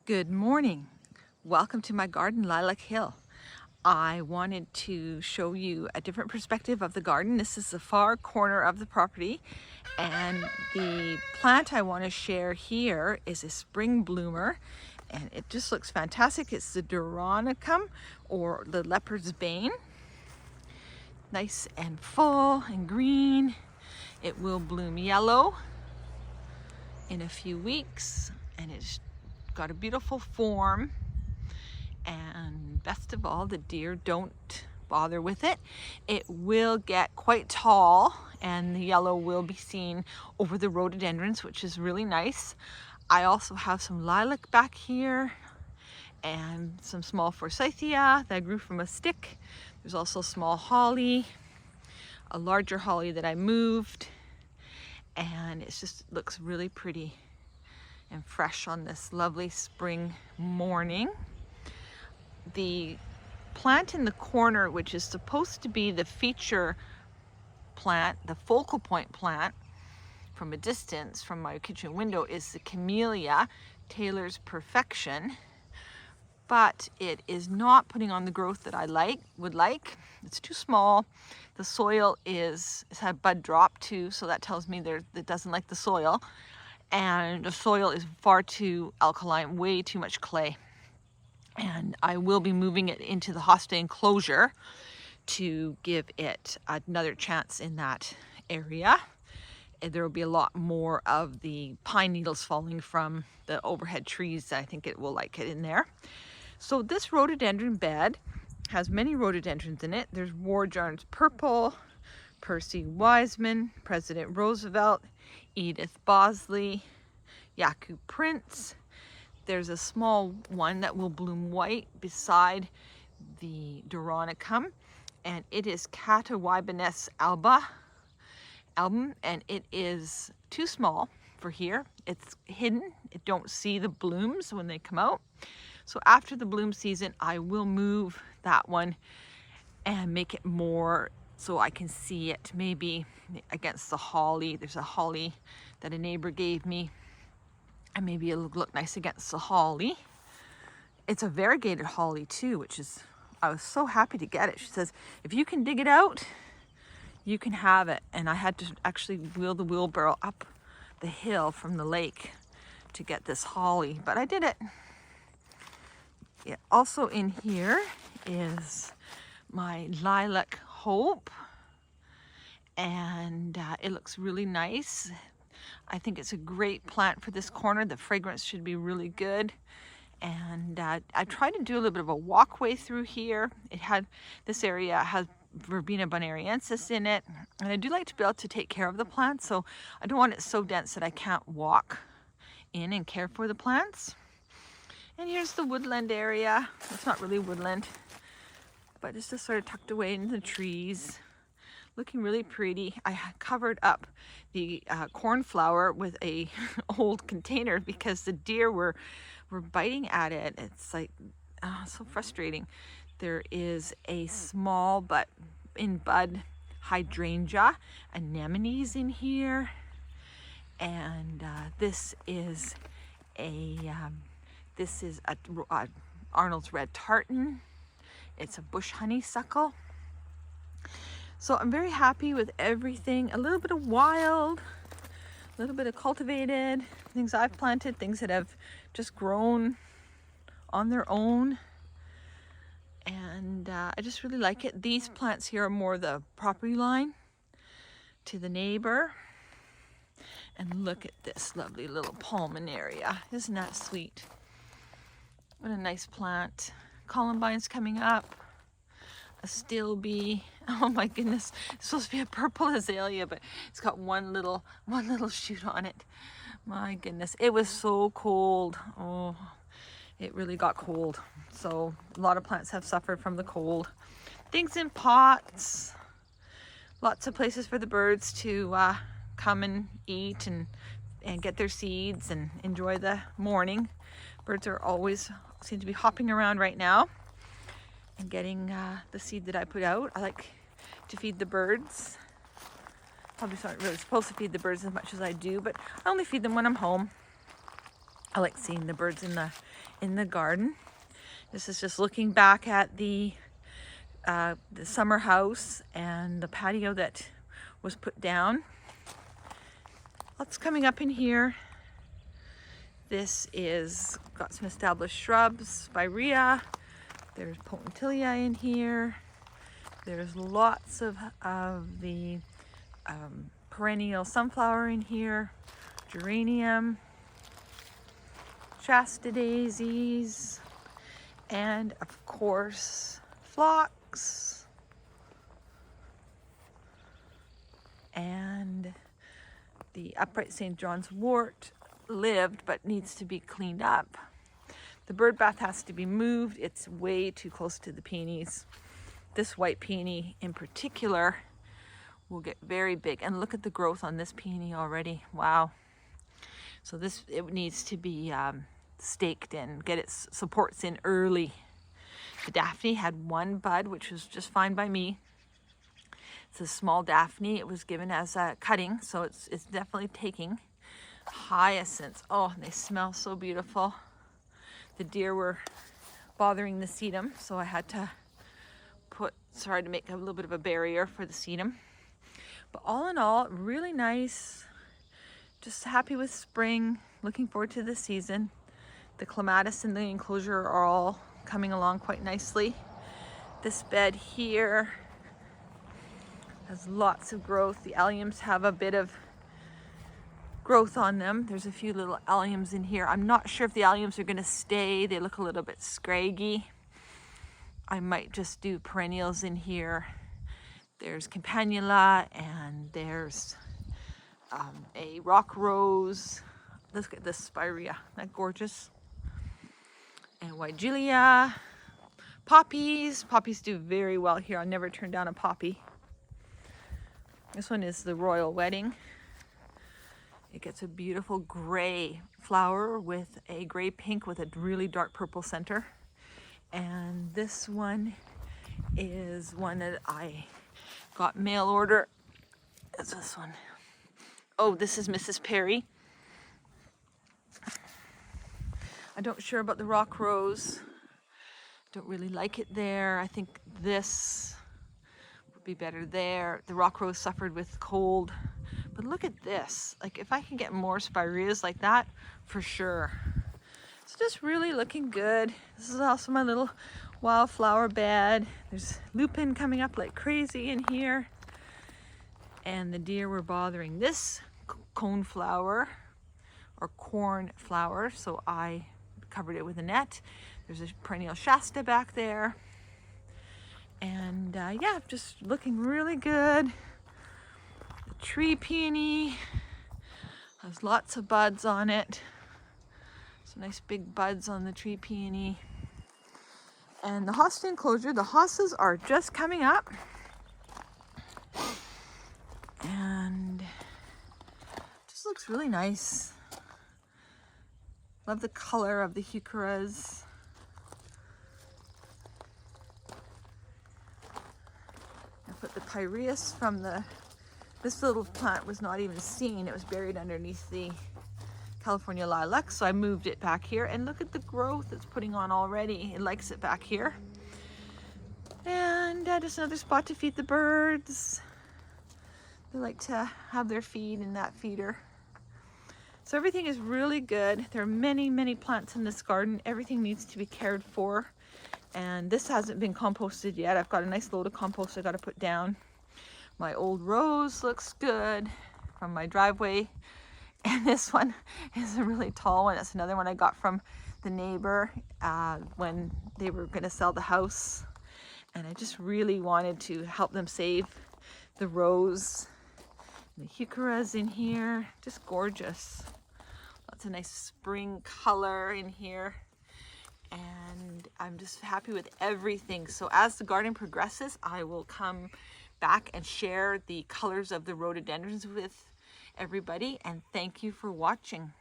Good morning. Welcome to my garden, Lilac Hill. I wanted to show you a different perspective of the garden. This is the far corner of the property, and the plant I want to share here is a spring bloomer, and it just looks fantastic. It's the Doronicum, or the leopard's bane. Nice and full and green. It will bloom yellow in a few weeks, and it's got a beautiful form, and best of all, the deer don't bother with it. It will get quite tall, and the yellow will be seen over the rhododendrons, which is really nice. I also have some lilac back here and some small forsythia that I grew from a stick. There's also small holly, a larger holly that I moved, and it just looks really pretty and fresh on this lovely spring morning. The plant in the corner, which is supposed to be the feature plant, the focal point plant from a distance from my kitchen window, is the Camellia, Taylor's Perfection, but it is not putting on the growth that I would like. It's too small. The soil it's had bud drop too, so that tells me it doesn't like the soil. And the soil is far too alkaline, way too much clay. And I will be moving it into the hosta enclosure to give it another chance in that area. And there will be a lot more of the pine needles falling from the overhead trees. I think it will like it in there. So this rhododendron bed has many rhododendrons in it. There's War Jarn's Purple, Percy Wiseman, President Roosevelt, Edith Bosley, Yaku Prince. There's a small one that will bloom white beside the Doronicum, and it is Kata Alba, and it is too small for here. It's hidden. You don't see the blooms when they come out. So after the bloom season, I will move that one and make it more so I can see it maybe against the holly. There's a holly that a neighbor gave me, and maybe it'll look nice against the holly. It's a variegated holly too, which is, I was so happy to get it. She says, if you can dig it out, you can have it. And I had to actually wheel the wheelbarrow up the hill from the lake to get this holly, but I did it. Yeah, also in here is my Lilac Hope, and it looks really nice. I think it's a great plant for this corner. The fragrance should be really good. And I tried to do a little bit of a walkway through here. This area has Verbena bonariensis in it, and I do like to be able to take care of the plants, so I don't want it so dense that I can't walk in and care for the plants. And here's the woodland area. It's not really woodland, but it's just sort of tucked away in the trees, looking really pretty. I covered up the cornflower with a old container because the deer were biting at it. It's like so frustrating. There is a small but in bud hydrangea, anemones in here, and this is a Arnold's red tartan. It's a bush honeysuckle. So I'm very happy with everything. A little bit of wild, a little bit of cultivated, things I've planted, things that have just grown on their own. And I just really like it. These plants here are more the property line to the neighbor. And look at this lovely little pulmonaria. Isn't that sweet? What a nice plant. Columbine's coming up. A stilby. Oh my goodness. It's supposed to be a purple azalea, but it's got one little shoot on it. My goodness. It was so cold. Oh, it really got cold. So a lot of plants have suffered from the cold. Things in pots. Lots of places for the birds to come and eat and get their seeds and enjoy the morning. Birds are always seem to be hopping around right now and getting the seed that I put out. I like to feed the birds. Probably not really supposed to feed the birds as much as I do, but I only feed them when I'm home. I like seeing the birds in the garden. This is just looking back at the summer house and the patio that was put down. Lots coming up in here. This is got some established shrubs, spirea. There's potentilia in here. There's lots of the perennial sunflower in here, geranium, Shasta daisies, and of course phlox, and the upright St. John's wort lived but needs to be cleaned up. The bird bath has to be moved. It's way too close to the peonies. This white peony in particular will get very big, and look at the growth on this peony already. Wow. So it needs to be staked in, get its supports in early. The Daphne had one bud, which was just fine by me. It's a small Daphne. It was given as a cutting, so it's definitely taking. Hyacinths, oh, they smell so beautiful. The deer were bothering the sedum, so I had to to make a little bit of a barrier for the sedum. But all in all, really nice. Just happy with spring, looking forward to the season. The clematis in the enclosure are all coming along quite nicely. This bed here has lots of growth. The alliums have a bit of growth on them. There's a few little alliums in here. I'm not sure if the alliums are going to stay. They look a little bit scraggy. I might just do perennials in here. There's campanula, and there's a rock rose. Look at this spirea, isn't that gorgeous? And weigelia, poppies. Poppies do very well here. I'll never turn down a poppy. This one is the Royal Wedding. It gets a beautiful gray flower with a gray pink with a really dark purple center. And this one is one that I got mail order. It's this one. Oh, this is Mrs. Perry. I don't sure about the rock rose. Don't really like it there. I think this would be better there. The rock rose suffered with cold. But look at this. Like, if I can get more spireas like that, for sure. It's just really looking good. This is also my little wildflower bed. There's lupin coming up like crazy in here. And the deer were bothering this coneflower or corn flower, so I covered it with a net. There's a perennial Shasta back there. And yeah, just looking really good. The tree peony has lots of buds on it. Some nice big buds on the tree peony. And the hosta enclosure, the hostas are just coming up. And just looks really nice. Love the color of the heucheras. I put the pyreus from this little plant was not even seen. It was buried underneath the California lilac, so I moved it back here, and look at the growth it's putting on already. It likes it back here. And just another spot to feed the birds. They like to have their feed in that feeder. So everything is really good. There are many, many plants in this garden. Everything needs to be cared for. And this hasn't been composted yet. I've got a nice load of compost I got to put down. My old rose looks good from my driveway. And this one is a really tall one. That's another one I got from the neighbor when they were going to sell the house. And I just really wanted to help them save the rose. And the heucheras in here, just gorgeous. Lots of nice spring color in here. And I'm just happy with everything. So as the garden progresses, I will come back and share the colors of the rhododendrons with everybody, and thank you for watching.